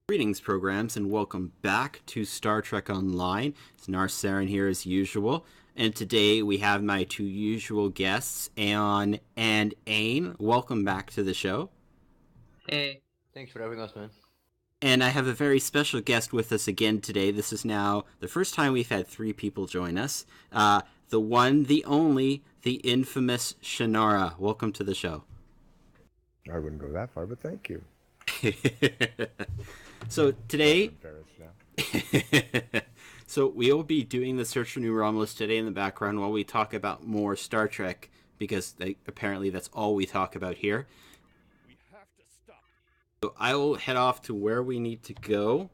Greetings, programs, and welcome back to Star Trek Online. It's Narsarin here as usual, and today we have my two usual guests, Aeon and Ain. Welcome back to the show. Hey, thanks for having us, man. And I have a very special guest with us again today. This is now the first time we've had three people join us. The one, the only, the infamous Shannara. Welcome to the show. I wouldn't go that far, but thank you. So today, now. So we will be doing the search for New Romulus today in the background while we talk about more Star Trek, because apparently that's all we talk about here. We have to stop. So I will head off to where we need to go,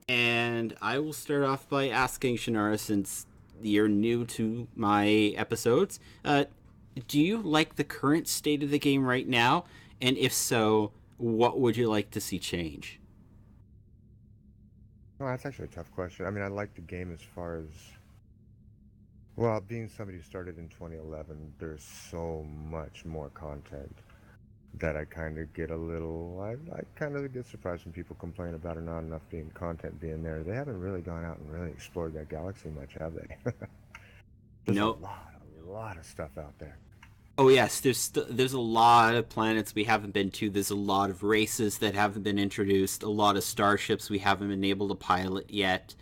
and I will start off by asking Shannara, since you're new to my episodes, do you like the current state of the game right now? And if so, what would you like to see change? No, that's actually a tough question. I mean, I like the game as far as, well, being somebody who started in 2011, there's so much more content that I kind of get a little, I kind of get surprised when people complain about it not enough content being there. They haven't really gone out and really explored that galaxy much, have they? There's No. a lot of stuff out there. Oh yes, there's a lot of planets we haven't been to. There's a lot of races that haven't been introduced. A lot of starships we haven't been able to pilot yet.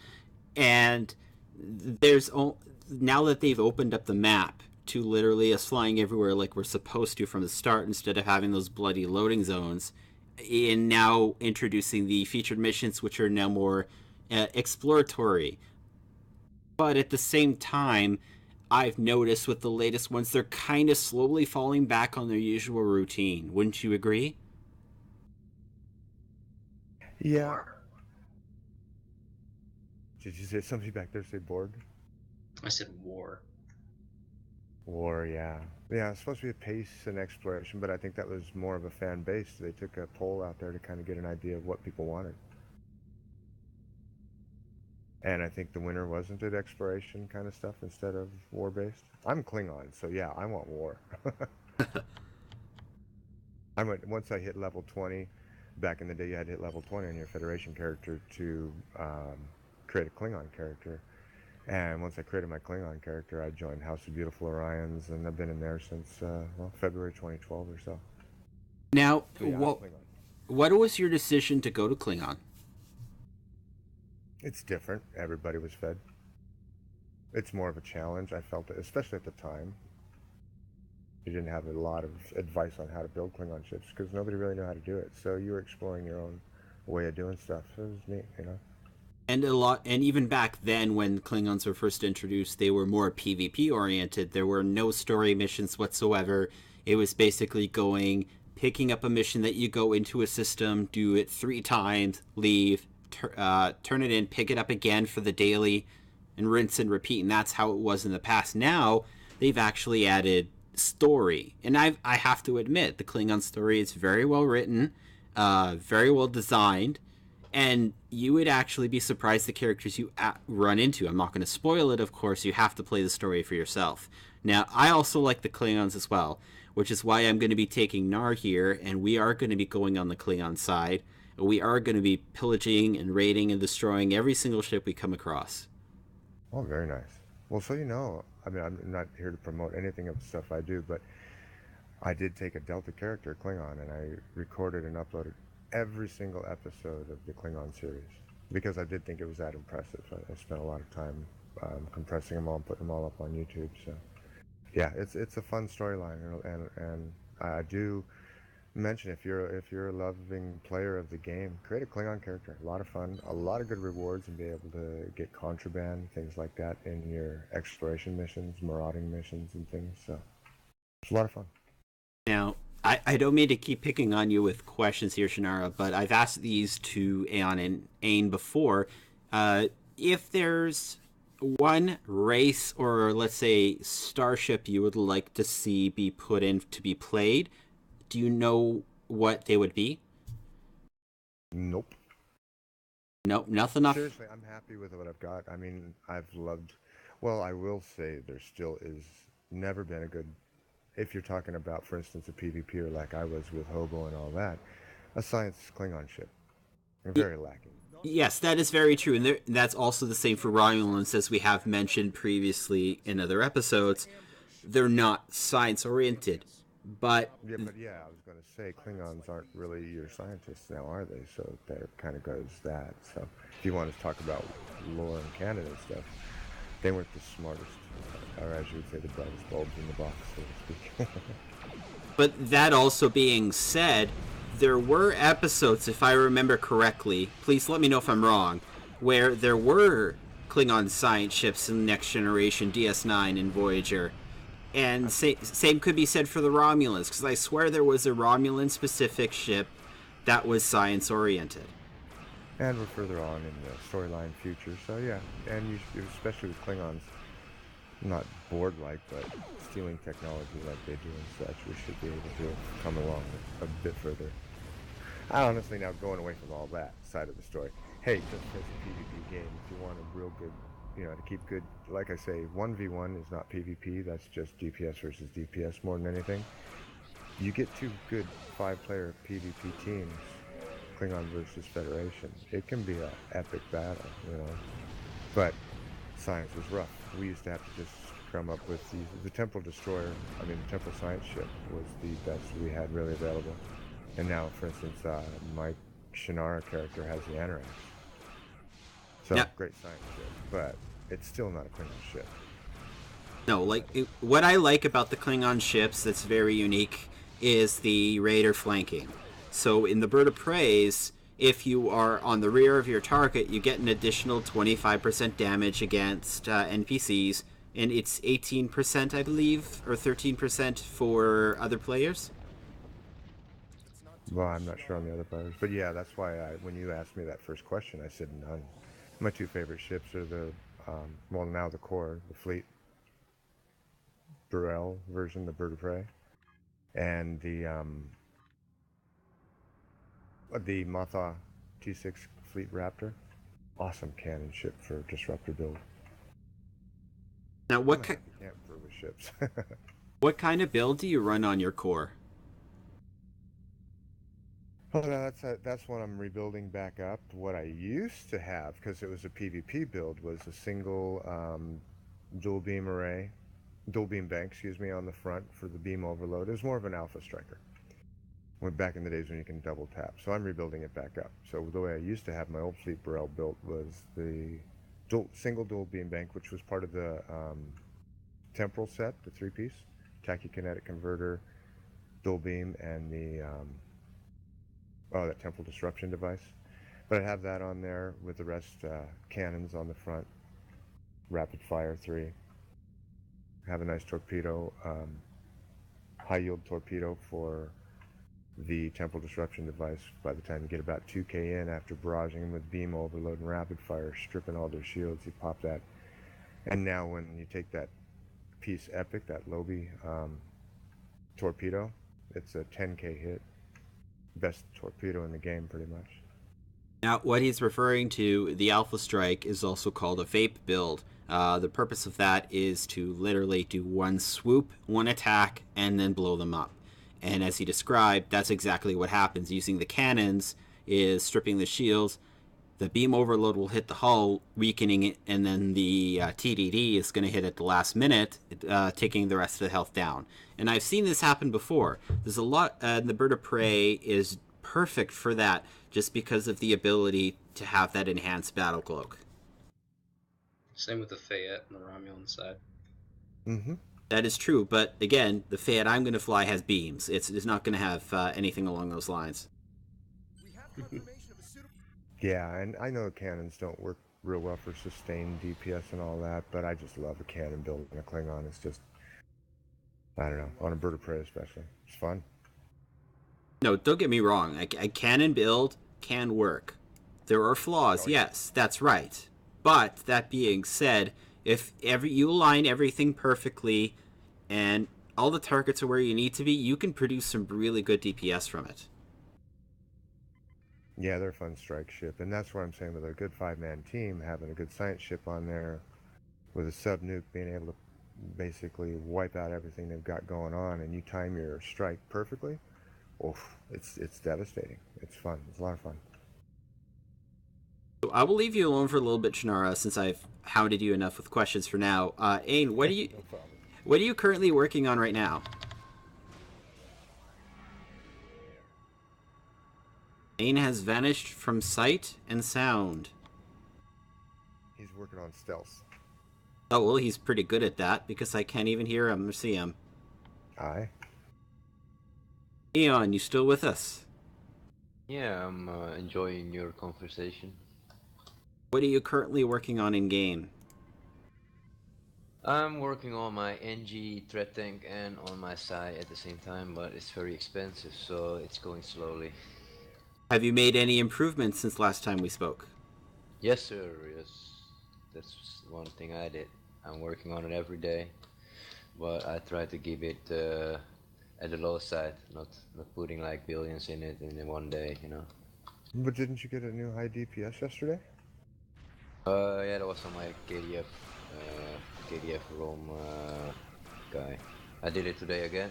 And now that they've opened up the map to literally us flying everywhere like we're supposed to from the start, instead of having those bloody loading zones, and now introducing the featured missions, which are now more exploratory. But at the same time, I've noticed with the latest ones, they're kind of slowly falling back on their usual routine. Wouldn't you agree? Yeah. Did you say somebody back there say Borg? I said war. War, yeah. Yeah, it's supposed to be a pace and exploration, but I think that was more of a fan base. They took a poll out there to kind of get an idea of what people wanted. And I think the winner wasn't it exploration kind of stuff instead of war-based. I'm Klingon, so yeah, I want war. Once I hit level 20, back in the day you had to hit level 20 on your Federation character to create a Klingon character. And once I created my Klingon character, I joined House of Beautiful Orions, and I've been in there since February 2012 or so. Now, So yeah, what was your decision to go to Klingon? It's different. Everybody was fed. It's more of a challenge. I felt it, especially at the time. You didn't have a lot of advice on how to build Klingon ships because nobody really knew how to do it. So you were exploring your own way of doing stuff. So it was neat, you know. And even back then, when Klingons were first introduced, they were more PvP oriented. There were no story missions whatsoever. It was basically picking up a mission that you go into a system, do it 3 times, leave, turn it in, pick it up again for the daily, and rinse and repeat. And that's how it was in the past. Now they've actually added story, and I have to admit the Klingon story is very well written, very well designed, and you would actually be surprised the characters you run into. I'm not going to spoil it, of course. You have to play the story for yourself. Now, I also like the Klingons as well, which is why I'm going to be taking Nar here, and we are going to be going on the Klingon side. We are going to be pillaging and raiding and destroying every single ship we come across. Oh, very nice. Well, so you know, I mean, I'm not here to promote anything of the stuff I do, but I did take a Delta character, Klingon, and I recorded and uploaded every single episode of the Klingon series because I did think it was that impressive. I spent a lot of time compressing them all and putting them all up on YouTube. So, yeah, it's a fun storyline, and I do mention if you're a loving player of the game, create a Klingon character. A lot of fun, a lot of good rewards, and be able to get contraband, things like that in your exploration missions, marauding missions, and things. So it's a lot of fun. Now, I don't mean to keep picking on you with questions here, Shannara, but I've asked these to Aeon and Ain before. If there's one race or, let's say, starship you would like to see be put in to be played, do you know what they would be? Nope. Nope, nothing off. Seriously, I'm happy with what I've got. I mean, well, I will say there still is never been a good, if you're talking about, for instance, a PvPer like I was with Hobo and all that, a science Klingon ship. and very lacking. Yes, that is very true, and that's also the same for Romulans, as we have mentioned previously in other episodes. They're not science-oriented, but Yeah, but yeah, I was going to say Klingons aren't really your scientists now, are they? So there kind of goes that. So if you want to talk about lore and canon and stuff, they weren't the smartest, or as you would say, the brightest bulbs in the box, so to speak. But that also being said, there were episodes, if I remember correctly, please let me know if I'm wrong, where there were Klingon science ships in Next Generation, DS9, and Voyager. And same could be said for the Romulans, because I swear there was a Romulan-specific ship that was science-oriented. And we're further on in the storyline future, so yeah. And especially with Klingons, not board-like, but stealing technology like they do and such, we should be able to come along a bit further. I honestly, now going away from all that side of the story, hey, just as a PvP game, if you want a real good, to keep good, like I say, 1v1 is not PvP, that's just DPS versus DPS more than anything. You get two good 5-player PvP teams, Klingon versus Federation, it can be an epic battle, but science was rough. We used to have to just come up with the Temple Destroyer, the Temple Science Ship was the best we had really available. And now, for instance, my Shannara character has the Anorax. So, yeah. Great science ship, but it's still not a Klingon ship. No, what I like about the Klingon ships that's very unique is the Raider flanking. So in the Bird of Preys, if you are on the rear of your target, you get an additional 25% damage against NPCs, and it's 18%, I believe, or 13% for other players. Well, I'm not sure on the other players, but yeah, that's why when you asked me that first question, I said none. My two favorite ships are now the core, the Fleet Burrell version, the Bird of Prey, and the Motha T6 Fleet Raptor. Awesome cannon ship for disruptor build. Now, what can't improve with ships. What kind of build do you run on your core? Well, that's what I'm rebuilding back up. What I used to have, because it was a PvP build, was a single dual beam bank, on the front for the beam overload. It was more of an alpha striker. Went back in the days when you can double tap. So I'm rebuilding it back up. So the way I used to have my old Fleet Burrell built was the single dual beam bank, which was part of the temporal set, the 3-piece, tachykinetic converter, dual beam, and the that temporal disruption device. But I have that on there with the rest cannons on the front, rapid fire 3. Have a nice torpedo, high yield torpedo for the temporal disruption device. By the time you get about 2k in, after barraging them with beam overload and rapid fire, stripping all their shields, you pop that. And now when you take that piece epic, that Lobi torpedo, it's a 10k hit. Best torpedo in the game, pretty much. Now, what he's referring to, the Alpha Strike, is also called a vape build. The purpose of that is to literally do one swoop, one attack, and then blow them up. And as he described, that's exactly what happens. Using the cannons is stripping the shields. The beam overload will hit the hull, weakening it, and then the TDD is going to hit at the last minute, taking the rest of the health down. And I've seen this happen before. There's a lot, the Bird of Prey is perfect for that, just because of the ability to have that enhanced battle cloak. Same with the Fayette on the Romulan side. Mm-hmm. That is true, but again, the Fayette I'm going to fly has beams. It's not going to have anything along those lines. Yeah, and I know cannons don't work real well for sustained DPS and all that, but I just love a cannon build in a Klingon. It's just, I don't know, on a Bird of Prey especially. It's fun. No, don't get me wrong. A cannon build can work. There are flaws, yes, that's right. But that being said, if you align everything perfectly and all the targets are where you need to be, you can produce some really good DPS from it. Yeah, they're a fun strike ship, and that's what I'm saying with a good 5-man team, having a good science ship on there with a sub-nuke being able to basically wipe out everything they've got going on, and you time your strike perfectly, oof, it's devastating. It's fun. It's a lot of fun. I will leave you alone for a little bit, Shannara, since I've hounded you enough with questions for now. Ain, what are you No problem. what are you currently working on right now? Ain has vanished from sight and sound. He's working on stealth. Oh well, he's pretty good at that because I can't even hear him or see him. Aye. Eon, you still with us? Yeah, I'm enjoying your conversation. What are you currently working on in game? I'm working on my NG threat tank and on my Psy at the same time, but it's very expensive, so it's going slowly. Have you made any improvements since last time we spoke? Yes, sir. Yes, that's one thing I did. I'm working on it every day, but I try to keep it at the low side, not putting like billions in it in one day, you know. But didn't you get a new high DPS yesterday? Yeah, that was on my KDF ROM guy. I did it today again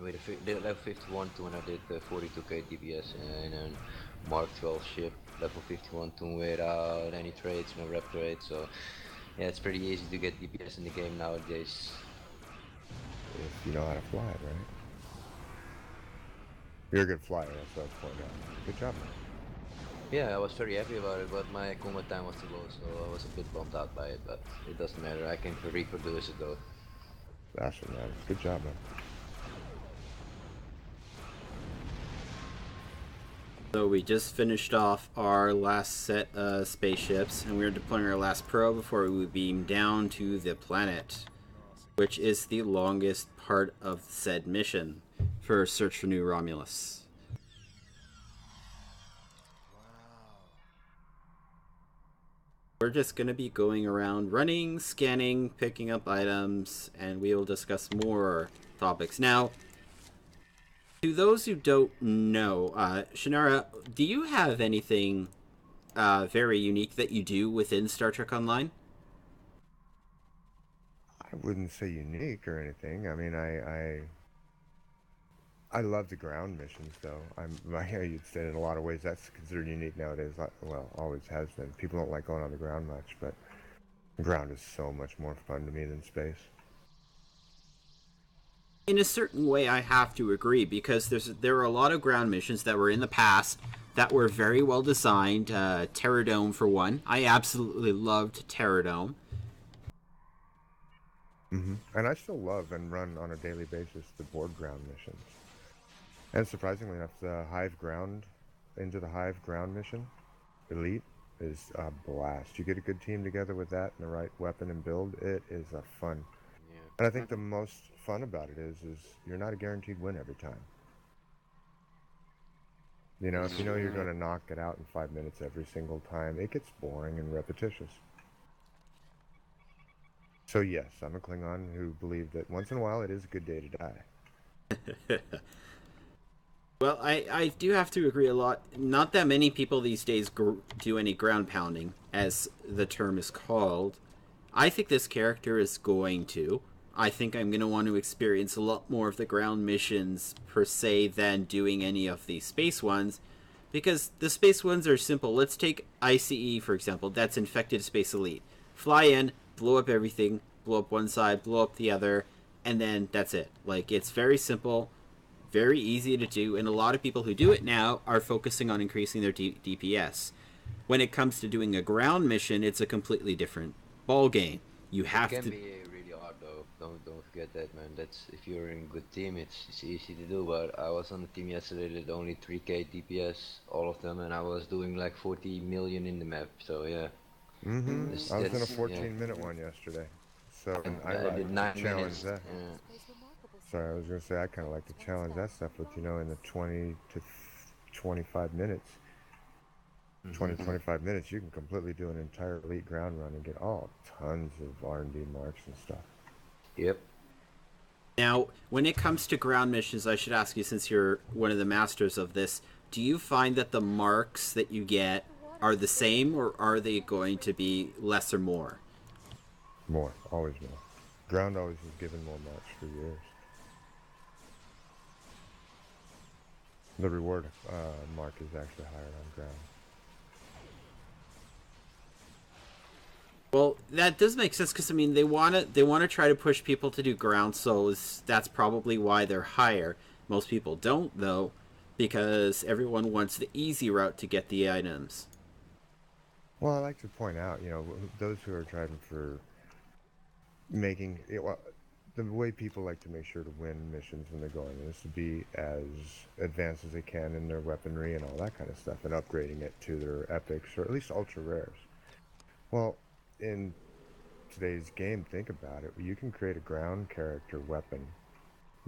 with did level 51 too, and I did 42k DPS in a Mark 12 ship, level 51 too, without any trades, no rep trades. So yeah, it's pretty easy to get DPS in the game nowadays. If you know how to fly it, right? You're a good flyer, that's what I was pointing out. Good job, man. Yeah, I was very happy about it, but my combat time was too low, so I was a bit bummed out by it. But it doesn't matter. I can reproduce it though. That's what matters. Good job, man. So we just finished off our last set of spaceships, and we're deploying our last probe before we beam down to the planet, which is the longest part of said mission for Search for New Romulus. We're just going to be going around running, scanning, picking up items, and we will discuss more topics. Now, to those who don't know, Shannara, do you have anything very unique that you do within Star Trek Online? I wouldn't say unique or anything. I mean, I love the ground missions, though. You'd say in a lot of ways that's considered unique nowadays. Well, always has been. People don't like going on the ground much, but the ground is so much more fun to me than space. In a certain way, I have to agree because there are a lot of ground missions that were in the past that were very well designed. Terradome, for one, I absolutely loved Terradome. And I still love and run on a daily basis the board ground missions. And surprisingly enough, the Hive ground, into the Hive ground mission, Elite, is a blast. You get a good team together with that and the right weapon and build, it is a fun. Yeah. And I think the most fun about it is you're not a guaranteed win every time. You know, if you know you're going to knock it out in 5 minutes every single time, it gets boring and repetitious. So yes, I'm a Klingon who believed that once in a while it is a good day to die. Well, I do have to agree a lot. Not that many people these days do any ground pounding, as the term is called. I think this character is going to. I think I'm going to want to experience a lot more of the ground missions, per se, than doing any of the space ones. Because the space ones are simple. Let's take ICE, for example. That's Infected Space Elite. Fly in, blow up everything, blow up one side, blow up the other, and then that's it. Like, it's very simple. Very easy to do, and a lot of people who do it now are focusing on increasing their DPS. When it comes to doing a ground mission, it's a completely different ball game. You have It can to. be really hard though. Don't forget that, man. That's if you're in a good team, it's easy to do. But I was on a team yesterday that only 3k DPS, all of them, and I was doing like 40 million in the map. So yeah. I was in a That's- 14-minute one yesterday, so And I I like did to 9 challenge minutes. that. Sorry, I was going to say I kind of like to challenge that stuff with, you know, in the 20 to 25 minutes. 20 to 25 minutes, you can completely do an entire elite ground run and get all tons of R&D marks and stuff. Yep. Now, when it comes to ground missions, I should ask you, since you're one of the masters of this, do you find that the marks that you get are the same, or are they going to be less or more? More, always more. Ground always has given more marks for years. The reward mark is actually higher on ground. Well, that does make sense because I mean they want to try to push people to do ground souls. That's probably why they're higher. Most people don't though, because everyone wants the easy route to get the items. Well, I like to point out, those who are driving for making it, well, the way people like to make sure to win missions when they're going in is to be as advanced as they can in their weaponry and all that kind of stuff, and upgrading it to their epics or at least ultra rares. Well, in today's game, think about it. You can create a ground character weapon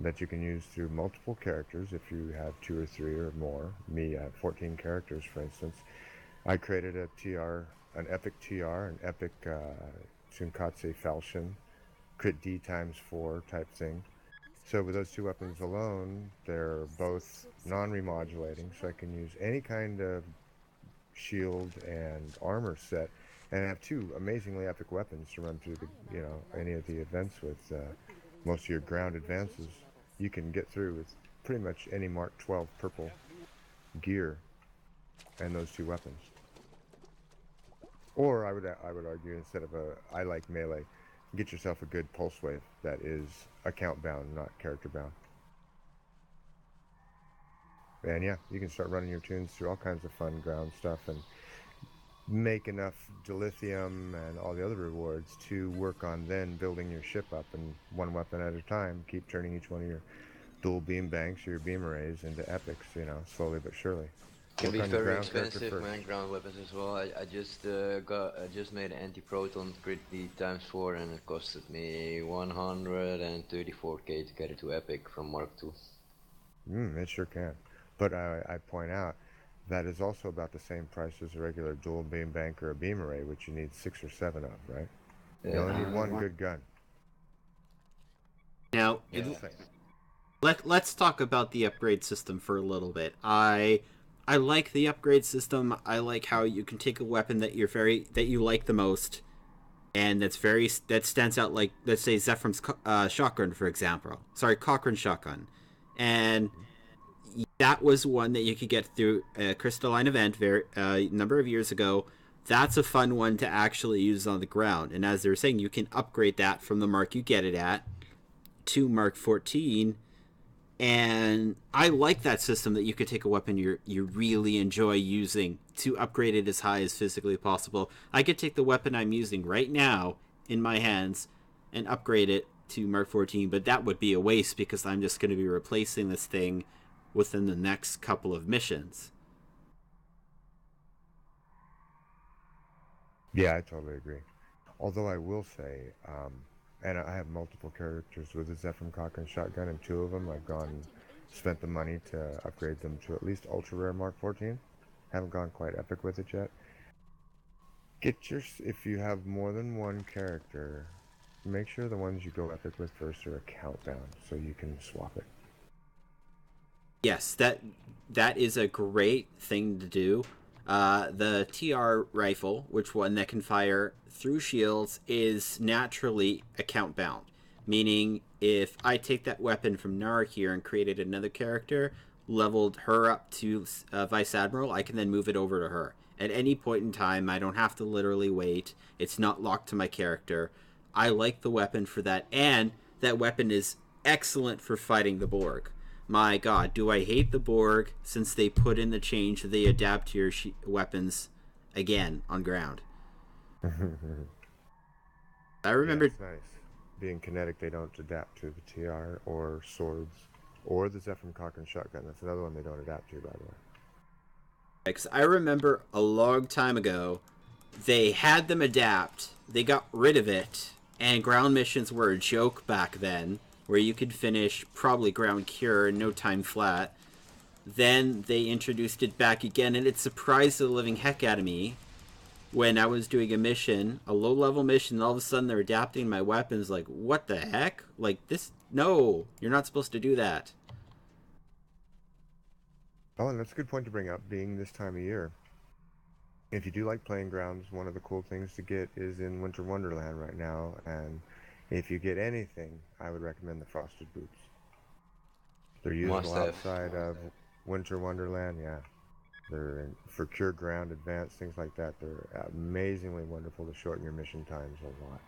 that you can use through multiple characters if you have 2 or 3 or more. Me, I have 14 characters, for instance. I created a TR, an epic TR, an epic Tsunkatse Falchion, crit D times 4 type thing. So with those two weapons alone, they're both non-remodulating, so I can use any kind of shield and armor set, and have two amazingly epic weapons to run through any of the events with. Most of your ground advances you can get through with pretty much any Mark 12 purple gear and those two weapons. Or I would argue, instead of I like melee, get yourself a good pulse wave that is account bound, not character bound. And yeah, you can start running your tunes through all kinds of fun ground stuff and make enough dilithium and all the other rewards to work on then building your ship up, and one weapon at a time, keep turning each one of your dual beam banks or your beam arrays into epics, slowly but surely. Can Work be on your very ground character expensive, first. man. Ground weapons as well. I just made an anti-proton crit D times 4, and it costed me 134k to get it to epic from Mark 2. It sure can. But I point out that is also about the same price as a regular dual beam bank or a beam array, which you need 6 or 7 of, right? You only need one good gun. Now, let's talk about the upgrade system for a little bit. I like the upgrade system. I like how you can take a weapon that you like the most, and that stands out, like let's say Zephram's shotgun, for example. Sorry, Cochrane shotgun, and that was one that you could get through a crystalline event a number of years ago. That's a fun one to actually use on the ground, and as they were saying, you can upgrade that from the mark you get it at to Mark 14. And I like that system that you could take a weapon you really enjoy using to upgrade it as high as physically possible. I could take the weapon I'm using right now in my hands and upgrade it to Mark 14, but that would be a waste because I'm just going to be replacing this thing within the next couple of missions. Yeah, I totally agree. Although I will say, and I have multiple characters with the Zephram Cochrane shotgun, and 2 of them I've spent the money to upgrade them to at least ultra rare Mark 14. Haven't gone quite epic with it yet. If you have more than one character, make sure the ones you go epic with first are account bound, so you can swap it. Yes, that is a great thing to do. The TR rifle, which one that can fire through shields, is naturally account bound. Meaning, if I take that weapon from Nar here and created another character, leveled her up to Vice Admiral, I can then move it over to her. At any point in time, I don't have to literally wait. It's not locked to my character. I like the weapon for that, and that weapon is excellent for fighting the Borg. My god, do I hate the Borg since they put in the change they adapt to your weapons again on ground. I remember... Yeah, it's nice. Being kinetic, they don't adapt to the TR or swords or the Zephram Cochrane shotgun. That's another one they don't adapt to, by the way. Because I remember a long time ago, they had them adapt, they got rid of it, and ground missions were a joke back then, where you could finish probably ground cure in no time flat. Then they introduced it back again, and it surprised the living heck out of me when I was doing a mission, a low-level mission, and all of a sudden they're adapting my weapons. Like, what the heck? Like, this... No, you're not supposed to do that. Oh, and that's a good point to bring up, being this time of year. If you do like playing grounds, one of the cool things to get is in Winter Wonderland right now, and if you get anything, I would recommend the Frosted Boots. They're usable outside of Winter Wonderland, yeah. They're for cure ground advance, things like that. They're amazingly wonderful to shorten your mission times a lot.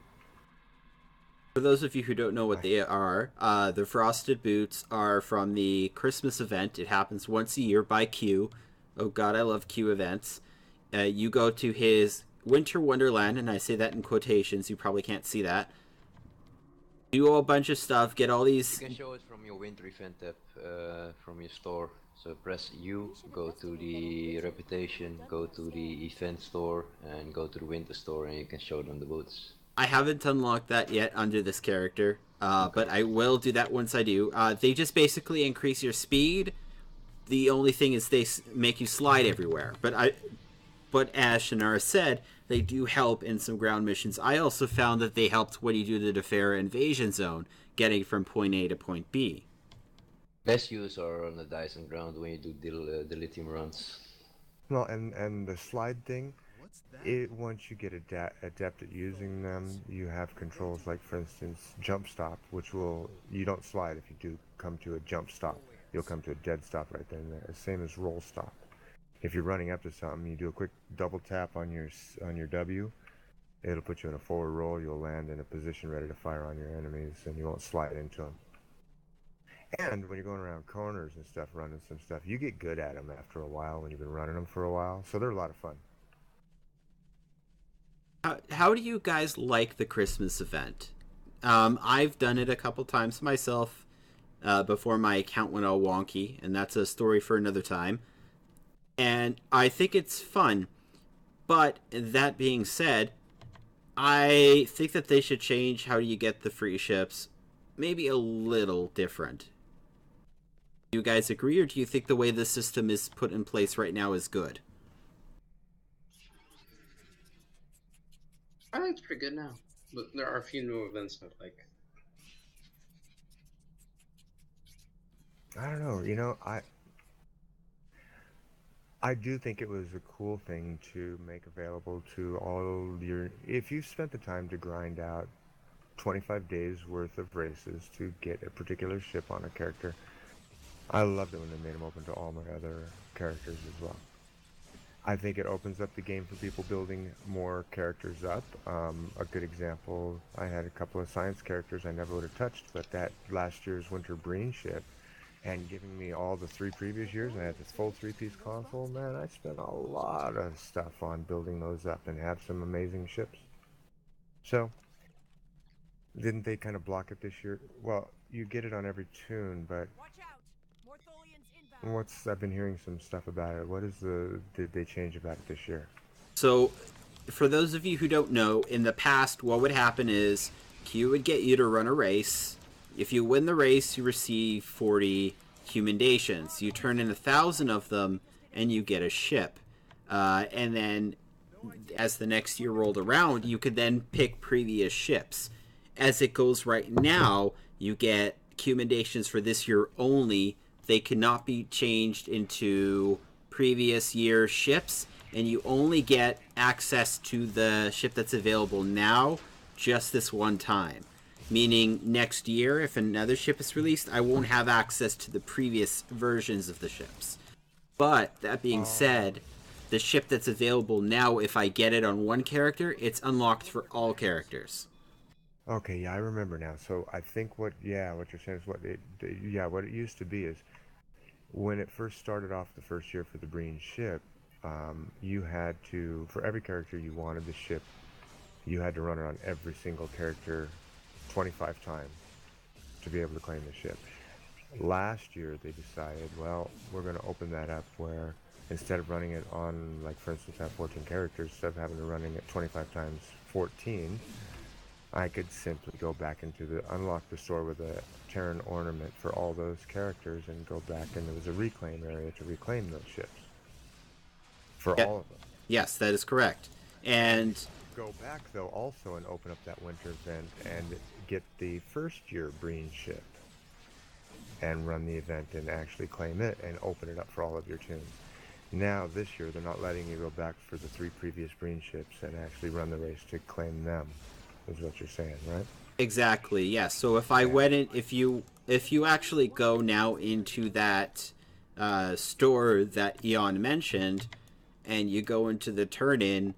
For those of you who don't know what I, they are, the Frosted Boots are from the Christmas event. It happens once a year by Q. Oh god, I love Q events. You go to his Winter Wonderland, and I say that in quotations. You probably can't see that. Do a bunch of stuff, get all these... You can show it from your winter event tab, from your store. So press U, go to the reputation, go to the event store, and go to the winter store, and you can show them the boots. I haven't unlocked that yet under this character, but I will do that once I do. They just basically increase your speed. The only thing is they make you slide everywhere. But as Shannara said, they do help in some ground missions. I also found that they helped when you do the Defera invasion zone, getting from point A to point B. Best use are on the Dyson ground when you do the lithium runs. well, and the slide thing, once you get adept at using them, you have controls like, for instance, jump stop, which you don't slide if you do come to a jump stop. You'll come to a dead stop right then and there. Same as roll stop. If you're running up to something, you do a quick double tap on your W. It'll put you in a forward roll. You'll land in a position ready to fire on your enemies, and you won't slide into them. And when you're going around corners and stuff, running some stuff, you get good at them after a while when you've been running them for a while. So they're a lot of fun. How do you guys like the Christmas event? I've done it a couple times myself before my account went all wonky, and that's a story for another time. And I think it's fun. But that being said, I think that they should change how you get the free ships. Maybe a little different. Do you guys agree, or do you think the way the system is put in place right now is good? I think it's pretty good now, but there are a few new events I like. I don't know. I do think it was a cool thing to make available to all if you spent the time to grind out 25 days worth of races to get a particular ship on a character. I loved it when they made them open to all my other characters as well. I think it opens up the game for people building more characters up. A good example, I had a couple of science characters I never would have touched, but that last year's Winter Breen ship, and giving me all the 3 previous years, and I had this full 3-piece console, man, I spent a lot of stuff on building those up and have some amazing ships. So, didn't they kind of block it this year? Well, you get it on every tune, but I've been hearing some stuff about it. Did they change about it this year? So, for those of you who don't know, in the past, what would happen is Q would get you to run a race. If you win the race, you receive 40 commendations. You turn in 1,000 of them, and you get a ship. And then, as the next year rolled around, you could then pick previous ships. As it goes right now, you get commendations for this year only. They cannot be changed into previous year ships, and you only get access to the ship that's available now just this one time. Meaning next year, if another ship is released, I won't have access to the previous versions of the ships. But, that being said, the ship that's available now, if I get it on one character, it's unlocked for all characters. Okay, yeah, I remember now. So I think what you're saying is what it used to be is when it first started off the first year for the Breen ship, you had to, for every character you wanted the ship, you had to run it on every single character 25 times to be able to claim the ship. Last year they decided, well, we're going to open that up where instead of running it on, like for instance, I have 14 characters, instead of having to running it 25 times 14, I could simply go back into unlock the store with a Terran ornament for all those characters and go back, and there was a reclaim area to reclaim those ships. For all of them. Yes, that is correct. And go back though also and open up that winter event and get the first year Breen ship and run the event and actually claim it and open it up for all of your tunes. Now this year they're not letting you go back for the 3 previous Breen ships and actually run the race to claim them, is what you're saying, right? Exactly, yes. So if I went in, if you actually go now into that store that Eon mentioned, and you go into the turn-in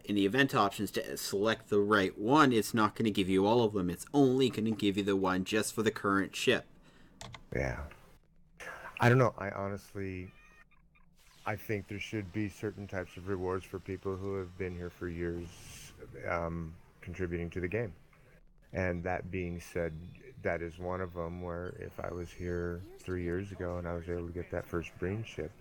in the event options to select the right one, it's not going to give you all of them. It's only going to give you the one just for the current ship. Yeah. I don't know. I think there should be certain types of rewards for people who have been here for years, contributing to the game. And that being said, that is one of them where if I was here 3 years ago and I was able to get that first Breen ship,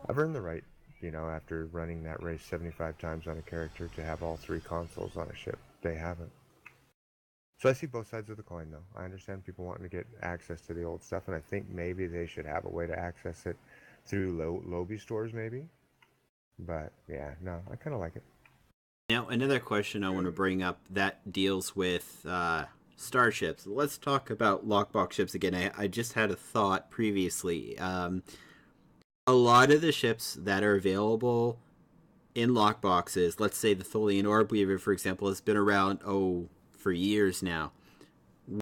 I've earned the right, after running that race 75 times on a character, to have all 3 consoles on a ship. They haven't. So I see both sides of the coin, though. I understand people wanting to get access to the old stuff, and I think maybe they should have a way to access it through lobby stores, maybe. But yeah, no, I kind of like it. Now, another question I want to bring up that deals with starships. Let's talk about lockbox ships again. I just had a thought previously. A lot of the ships that are available in lockboxes, let's say the Tholian Orb Weaver, for example, has been around, for years now.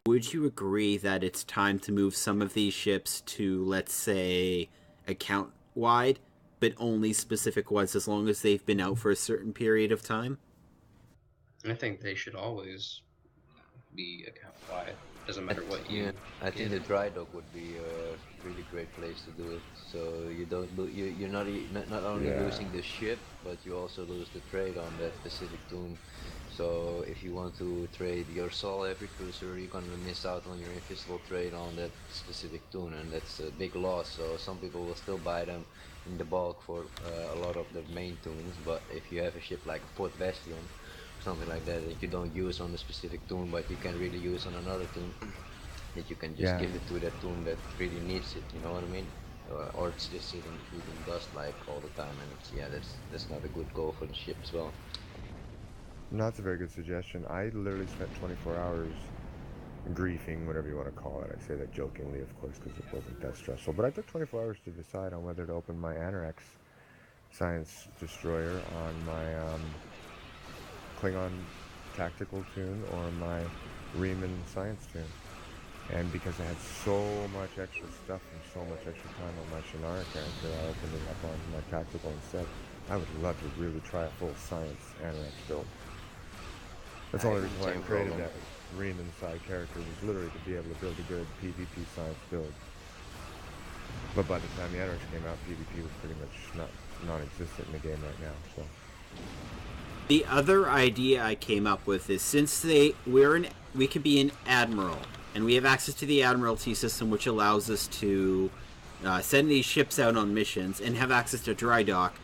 Would you agree that it's time to move some of these ships to, let's say, account-wide, but only specific ones as long as they've been out for a certain period of time? I think they should always be account wide. Doesn't matter what you. Yeah, I think the dry dock would be a really great place to do it. So you don't you're not only losing the ship, but you also lose the trade on that specific toon. So if you want to trade your Sol every cruiser, you're gonna miss out on your invisible trade on that specific toon, and that's a big loss. So some people will still buy them in the bulk for a lot of the main toons, but if you have a ship like Port Bastion, something like that you don't use on a specific toon but you can really use on another toon, that you can just give it to that toon that really needs it, you know what I mean? Or it's just sitting eating dust like all the time, and that's not a good goal for the ship as well. No, that's a very good suggestion. I literally spent 24 hours griefing, whatever you want to call it. I say that jokingly, of course, because it wasn't that stressful. But I took 24 hours to decide on whether to open my Anorex Science Destroyer on my Klingon Tactical toon or my Riemann Science toon. And because I had so much extra stuff and so much extra time on my Shannara character, I opened it up on my Tactical instead. I would love to really try a full Science Anorex build. That's the only reason why I created that Riemann side character, was literally to be able to build a good PvP Science build. But by the time the Anorex came out, PvP was pretty much non-existent in the game right now, so... The other idea I came up with is, since we could be an admiral, and we have access to the Admiralty system, which allows us to send these ships out on missions and have access to dry dock,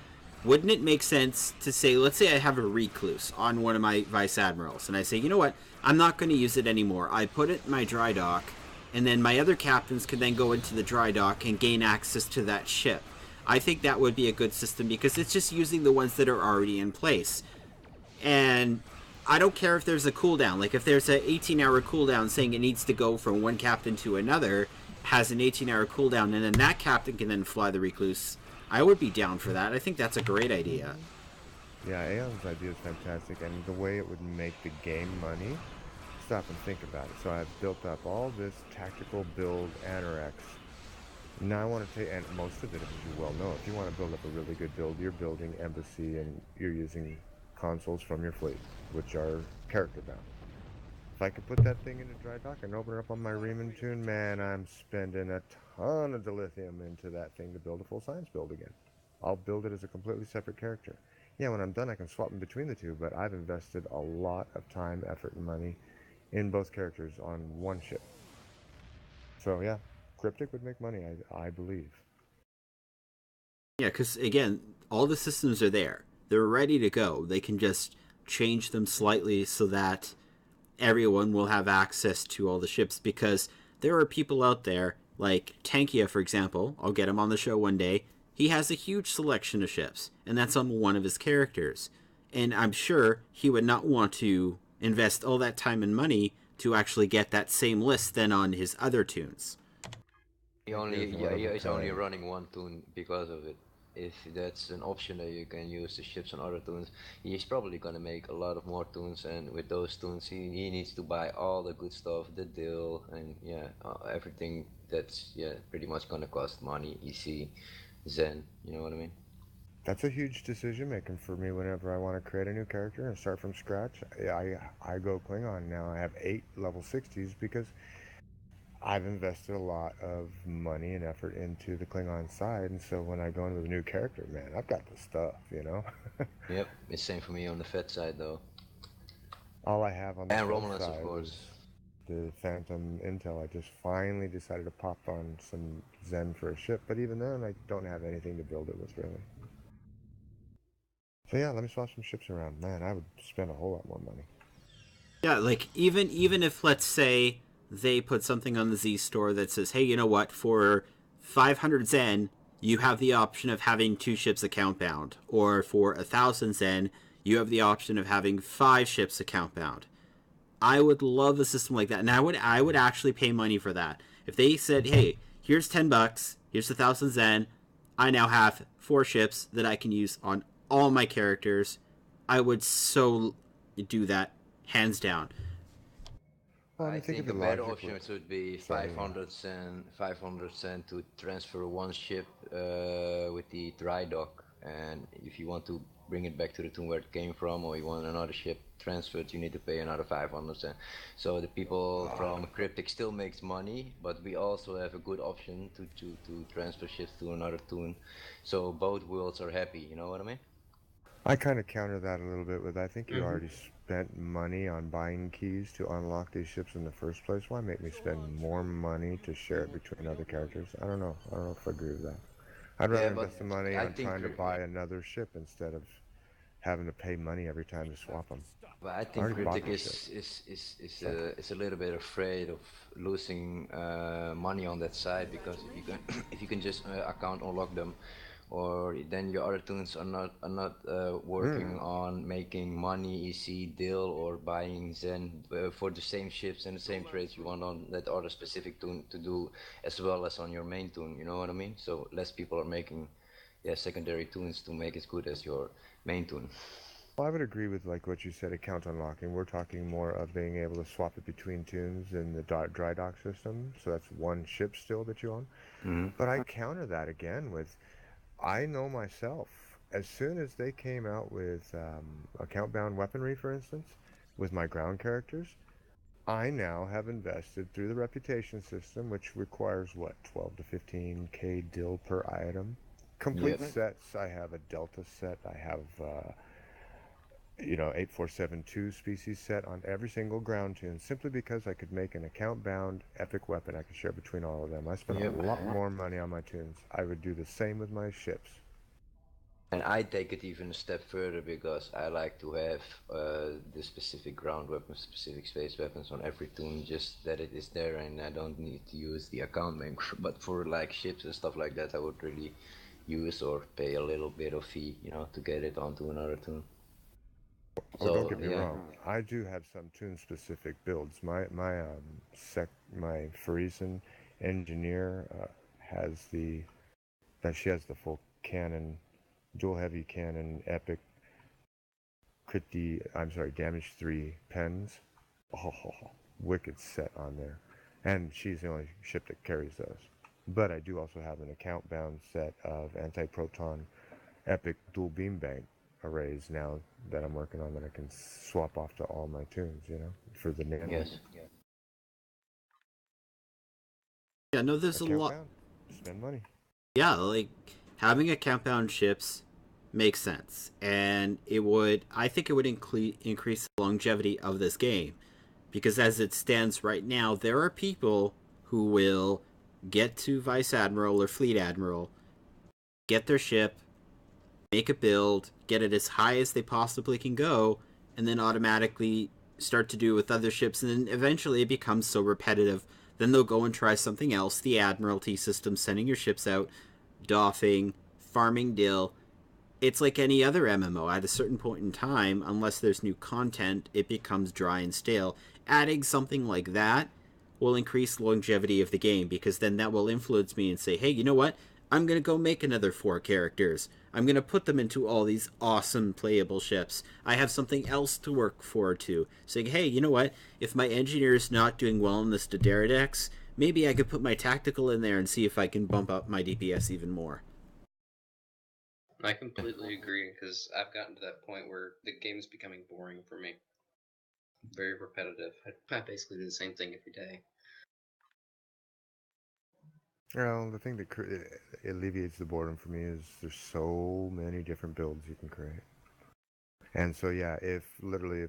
wouldn't it make sense to say, let's say I have a recluse on one of my vice admirals, and I say, you know what, I'm not going to use it anymore. I put it in my dry dock, and then my other captains can then go into the dry dock and gain access to that ship. I think that would be a good system because it's just using the ones that are already in place. And I don't care if there's a cooldown. Like, if there's an 18-hour cooldown saying it needs to go from one captain to another, has an 18-hour cooldown, and then that captain can then fly the recluse, I would be down for that. I think that's a great idea. Yeah, Aeon's idea is fantastic, and the way it would make the game money, stop and think about it. So I've built up all this tactical build Anorex. Now I want to take, and most of it, as you well know, if you want to build up a really good build, you're building Embassy and you're using consoles from your fleet, which are character bound. If I could put that thing into dry dock and open it up on my Riemann toon, man, I'm spending a ton of dilithium into that thing to build a full science build again. I'll build it as a completely separate character. Yeah, when I'm done, I can swap in between the two, but I've invested a lot of time, effort, and money in both characters on one ship. So yeah, Cryptic would make money, I believe. Yeah, because again, all the systems are there. They're ready to go. They can just change them slightly so that everyone will have access to all the ships, because there are people out there, like Tankia, for example. I'll get him on the show one day. He has a huge selection of ships, and that's on one of his characters. And I'm sure he would not want to invest all that time and money to actually get that same list then on his other toons. He's only running one toon because of it. if that's an option that you can use the ships on other tunes, he's probably gonna make a lot of more tunes, and with those tunes, he needs to buy all the good stuff, the dill, and yeah, everything that's pretty much gonna cost money. EC, Zen, you know what I mean? That's a huge decision making for me whenever I want to create a new character and start from scratch. I go Klingon now. I have 8 level 60s because I've invested a lot of money and effort into the Klingon side, and so when I go into a new character, man, I've got the stuff, you know? Yep, it's same for me on the Fed side though. All I have on the And Fed Romulans, of side course. was the Phantom Intel. I just finally decided to pop on some Zen for a ship, but even then, I don't have anything to build it with, really. So yeah, let me swap some ships around. Man, I would spend a whole lot more money. Yeah, like even if let's say they put something on the Z store that says, "Hey, you know what? For 500 Zen, you have the option of having 2 ships account bound, or for 1,000 Zen, you have the option of having 5 ships account bound." I would love a system like that, and I would actually pay money for that. If they said, "Hey, here's $10, here's 1,000 Zen, I now have 4 ships that I can use on all my characters," I would so do that hands down. Well, I I mean, think of think a it better logically. option would be Sorry, yeah. 500 cent to transfer one ship with the dry dock, and if you want to bring it back to the tomb where it came from, or you want another ship transferred, you need to pay another 500 cent. So the people from Cryptic still makes money, but we also have a good option to transfer ships to another tune, so both worlds are happy. You know what I mean? I kind of counter that a little bit with I think you Hmm. already spent money on buying keys to unlock these ships in the first place. Why make me spend more money to share it between other characters? I don't know. I don't know if I agree with that. I'd Yeah, rather but invest the money I on think trying to buy another ship instead of having to pay money every time to swap them. But I I think already bought Cryptic the ship. is a little bit afraid of losing money on that side, because if you can if you can just account unlock them, or then your other tunes are not Mm. working on making money, EC deal, or buying Zen for the same ships and the same trades you want on that other specific tune to do, as well as on your main tune. You know what I mean? So less people are making secondary tunes to make as good as your main tune. Well, I would agree with like what you said, account unlocking. We're talking more of being able to swap it between tunes in the dry dock system. So that's one ship still that you own. Hmm. But I counter that again with I know myself. As soon as they came out with account bound weaponry, for instance, with my ground characters, I now have invested through the reputation system, which requires what, 12 to 15k dill per item. Complete Yep. sets. I have a Delta set. I have 8472 species set on every single ground tune simply because I could make an account bound epic weapon I could share between all of them. I spent a Yep. lot more money on my tunes. I would do the same with my ships. And I take it even a step further, because I like to have the specific ground weapons, specific space weapons on every tune, just that it is there and I don't need to use the account name. But for like ships and stuff like that, I would really use or pay a little bit of fee, to get it onto another tune. Oh, don't So get me yeah, wrong. I do have some tune specific builds. My Friesan engineer has the that she has the full cannon, dual heavy cannon, epic damage 3 pens. Oh, wicked set on there. And she's the only ship that carries those. But I do also have an account bound set of anti-proton epic dual beam bank arrays now that I'm working on that I can swap off to all my tunes, for the nano. yes. Yeah, no, there's a Account lot. bound, spend money. Yeah, like having account bound ships makes sense, and I think it would increase the longevity of this game, because as it stands right now, there are people who will get to Vice Admiral or Fleet Admiral, get their ship, make a build, get it as high as they possibly can go, and then automatically start to do it with other ships, and then eventually it becomes so repetitive. Then they'll go and try something else, the Admiralty system, sending your ships out, doffing, farming dill. It's like any other MMO. At a certain point in time, unless there's new content, it becomes dry and stale. Adding something like that will increase longevity of the game, because then that will influence me and say, hey, you know what? I'm going to go make another 4 characters. I'm going to put them into all these awesome playable ships. I have something else to work forward to. Saying, hey, you know what? If my engineer is not doing well in this Doderidex, maybe I could put my tactical in there and see if I can bump up my DPS even more. I completely agree, because I've gotten to that point where the game is becoming boring for me. Very repetitive. I basically do the same thing every day. Well, the thing that alleviates the boredom for me is there's so many different builds you can create. And so yeah, if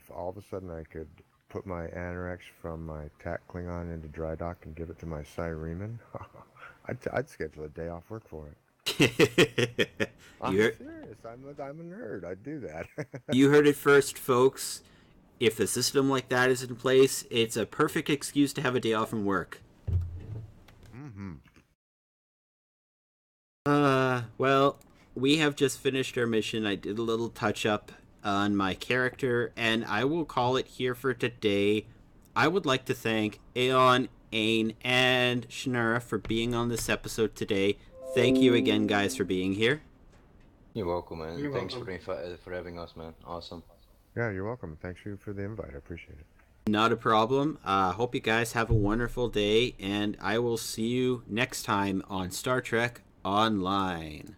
all of a sudden I could put my Anorex from my TAC Klingon into dry dock and give it to my Cyreman, I'd schedule a day off work for it. I'm serious. I'm a nerd. I'd do that. You heard it first, folks. If a system like that is in place, it's a perfect excuse to have a day off from work. Mm-hmm. Well, we have just finished our mission. I did a little touch-up on my character, and I will call it here for today. I would like to thank Aeon, Ain, and Shannara for being on this episode today. Thank you again, guys, for being here. You're welcome, man. You're Thanks welcome. for having us, man. Awesome. Yeah, you're welcome. Thanks you for the invite. I appreciate it. Not a problem. Hope you guys have a wonderful day, and I will see you next time on Star Trek Online.